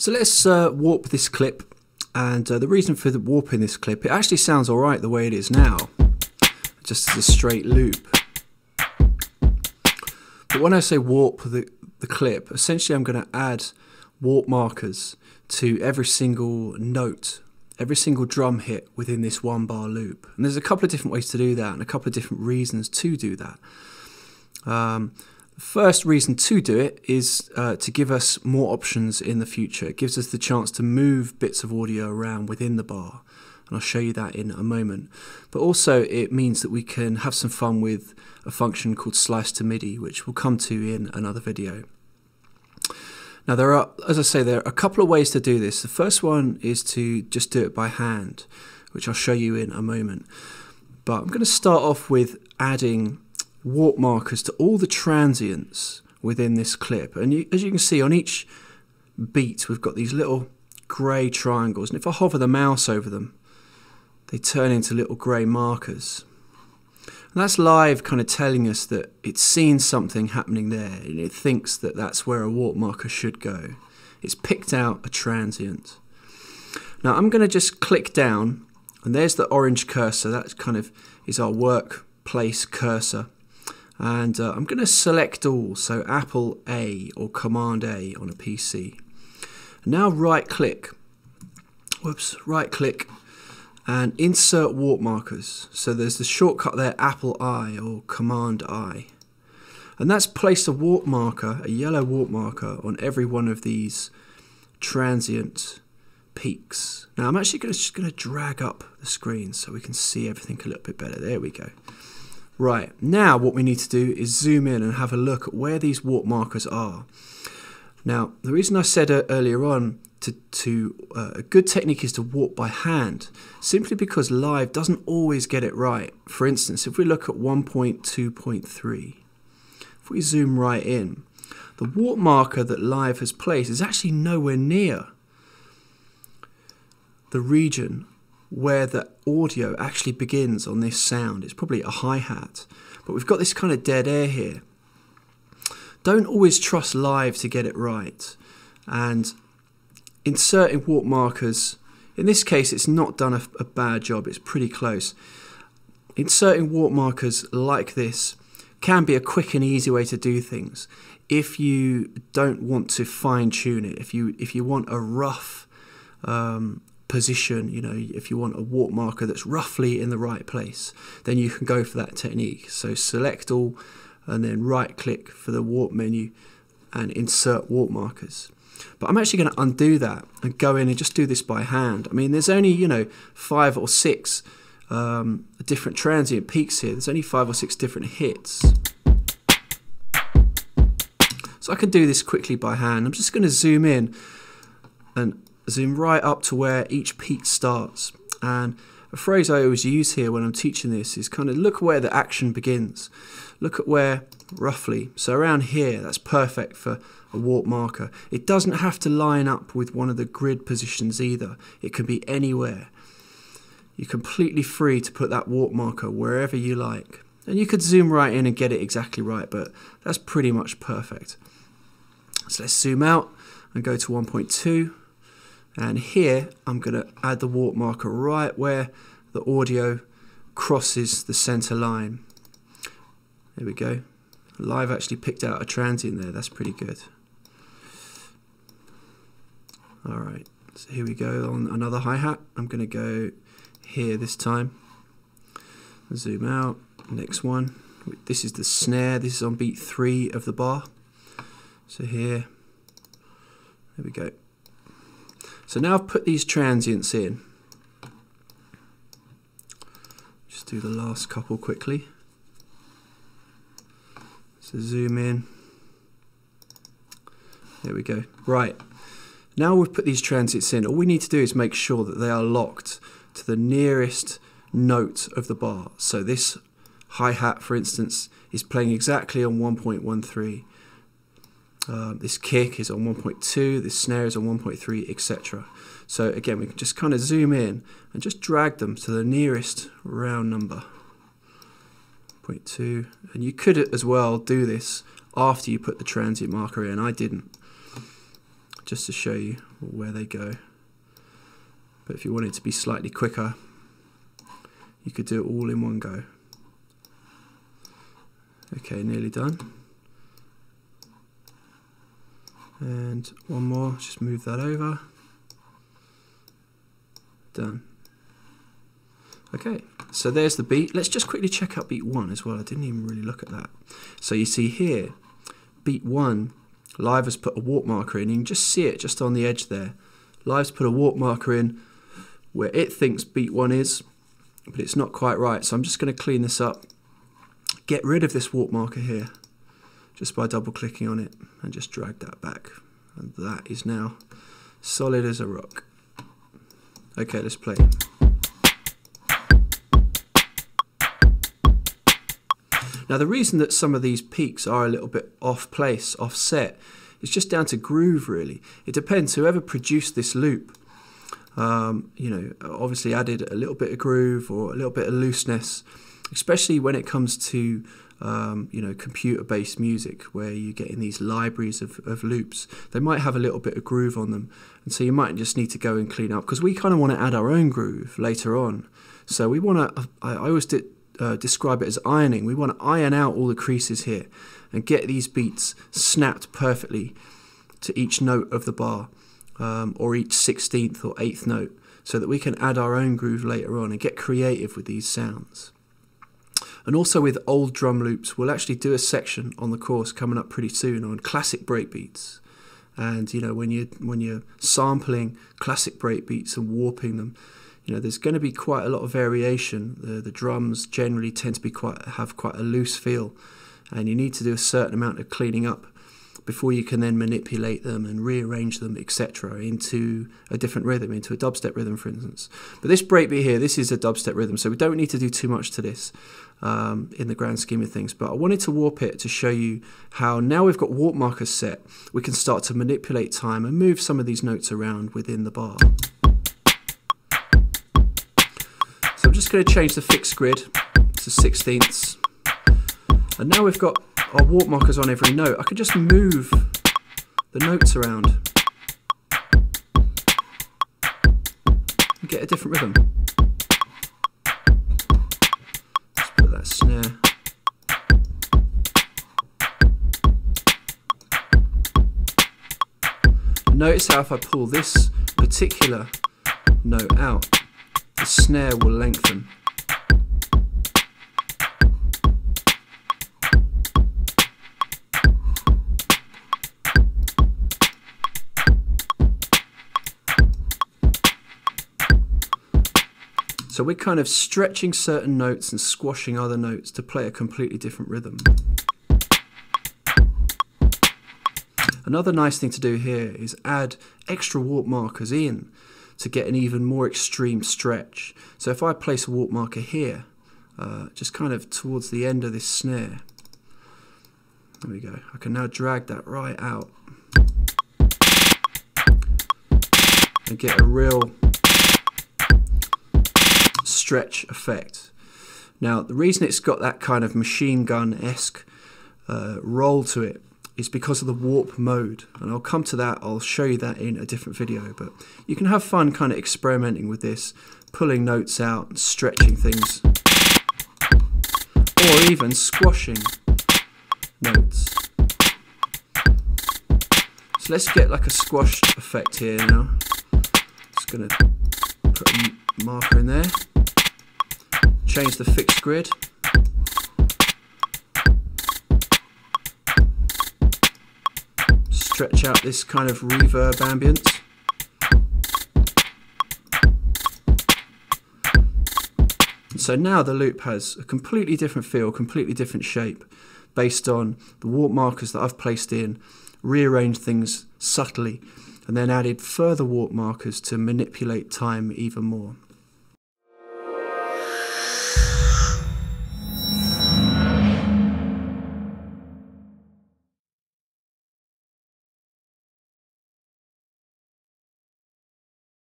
So let's warp this clip, and the reason for the warping this clip, it actually sounds alright the way it is now, just as a straight loop. But when I say warp the clip, essentially I'm going to add warp markers to every single note, every single drum hit within this 1 bar loop. And there's a couple of different ways to do that and a couple of different reasons to do that. The first reason to do it is to give us more options in the future. It gives us the chance to move bits of audio around within the bar, and I'll show you that in a moment. But also it means that we can have some fun with a function called slice to MIDI, which we'll come to in another video. Now there are, as I say, there are a couple of ways to do this. The first one is to just do it by hand, which I'll show you in a moment. But I'm going to start off with adding warp markers to all the transients within this clip, and as you can see on each beat we've got these little grey triangles, and if I hover the mouse over them they turn into little grey markers, and that's live kind of telling us that it's seen something happening there and it thinks that that's where a warp marker should go. It's picked out a transient. Now I'm going to just click down, and there's the orange cursor. That kind of is our workplace cursor. And I'm going to select all, so Apple A or Command A on a PC. And now right click and insert warp markers. So there's the shortcut there, Apple I or Command I. And that's placed a warp marker, a yellow warp marker, on every one of these transient peaks. Now I'm actually just going to drag up the screen so we can see everything a little bit better. There we go. Right, now what we need to do is zoom in and have a look at where these warp markers are. Now, the reason I said earlier on a good technique is to warp by hand, simply because live doesn't always get it right. For instance, if we look at 1.2.3, if we zoom right in, the warp marker that live has placed is actually nowhere near the region where the audio actually begins on this sound. It's probably a hi-hat, but we've got this kind of dead air here. Don't always trust live to get it right, and inserting warp markers, in this case it's not done a bad job, it's pretty close. Inserting warp markers like this can be a quick and easy way to do things if you don't want to fine-tune it. If you want a rough position, you know, if you want a warp marker that's roughly in the right place, then you can go for that technique. So select all and then right click for the warp menu and insert warp markers. But I'm actually going to undo that and go in and just do this by hand. I mean, there's only, you know, 5 or 6 different transient peaks here. There's only 5 or 6 different hits. So I can do this quickly by hand. I'm just going to zoom in and zoom right up to where each peak starts. And a phrase I always use here when I'm teaching this is kind of look where the action begins. Look at where roughly, so around here, that's perfect for a warp marker. It doesn't have to line up with one of the grid positions either. It can be anywhere. You're completely free to put that warp marker wherever you like. And you could zoom right in and get it exactly right, but that's pretty much perfect. So let's zoom out and go to 1.2. And here I'm going to add the warp marker right where the audio crosses the center line. There we go. Live actually picked out a transient there. That's pretty good. Alright, so here we go on another hi-hat. I'm going to go here this time. Zoom out. Next one. This is the snare. This is on beat 3 of the bar. So here. There we go. So now I've put these transients in. Just do the last couple quickly. So zoom in. There we go. Right. Now we've put these transients in, all we need to do is make sure that they are locked to the nearest note of the bar. So this hi-hat, for instance, is playing exactly on 1.13. This kick is on 1.2, this snare is on 1.3, etc. So again, we can just kind of zoom in and just drag them to the nearest round number. 0.2, and you could as well do this after you put the transient marker in. I didn't. just to show you where they go. But if you want it to be slightly quicker, you could do it all in one go. Okay, nearly done. And one more, just move that over. Done. Okay, so there's the beat. Let's just quickly check out beat 1 as well. I didn't even really look at that. So you see here, beat 1, Live has put a warp marker in. You can just see it just on the edge there. Live's put a warp marker in where it thinks beat 1 is, but it's not quite right. So I'm just going to clean this up. Get rid of this warp marker here just by double clicking on it and just drag that back. And that is now solid as a rock. Okay, let's play. Now the reason that some of these peaks are a little bit off place, offset, is just down to groove really. It depends, whoever produced this loop, you know, obviously added a little bit of groove or a little bit of looseness, especially when it comes to you know, computer-based music where you're getting these libraries of loops. They might have a little bit of groove on them, and so you might just need to go and clean up, because we kind of want to add our own groove later on. So we want to, I always describe it as ironing. We want to iron out all the creases here and get these beats snapped perfectly to each note of the bar, or each 16th or 8th note, so that we can add our own groove later on and get creative with these sounds. And also with old drum loops, we'll actually do a section on the course coming up pretty soon on classic breakbeats. And you know, when you're sampling classic breakbeats and warping them, you know, there's going to be quite a lot of variation. The drums generally tend to be have quite a loose feel, and you need to do a certain amount of cleaning up before you can then manipulate them and rearrange them, etc., into a different rhythm, into a dubstep rhythm, for instance. But this breakbeat here, this is a dubstep rhythm, so we don't need to do too much to this in the grand scheme of things. But I wanted to warp it to show you how, now we've got warp markers set, we can start to manipulate time and move some of these notes around within the bar. So I'm just going to change the fixed grid to 16ths. And now we've got our warp markers on every note. I can just move the notes around and get a different rhythm. Let's put that snare. Notice how if I pull this particular note out, the snare will lengthen. So we're kind of stretching certain notes and squashing other notes to play a completely different rhythm. Another nice thing to do here is add extra warp markers in to get an even more extreme stretch. So if I place a warp marker here, just kind of towards the end of this snare, there we go, I can now drag that right out and get a real stretch effect. Now the reason it's got that kind of machine gun-esque roll to it is because of the warp mode, and I'll come to that, I'll show you that in a different video. But you can have fun kind of experimenting with this, pulling notes out and stretching things, or even squashing notes. So let's get like a squashed effect here now. Just gonna put a marker in there, change the fixed grid, stretch out this kind of reverb ambience. So now the loop has a completely different feel, completely different shape, based on the warp markers that I've placed in, rearranged things subtly, and then added further warp markers to manipulate time even more.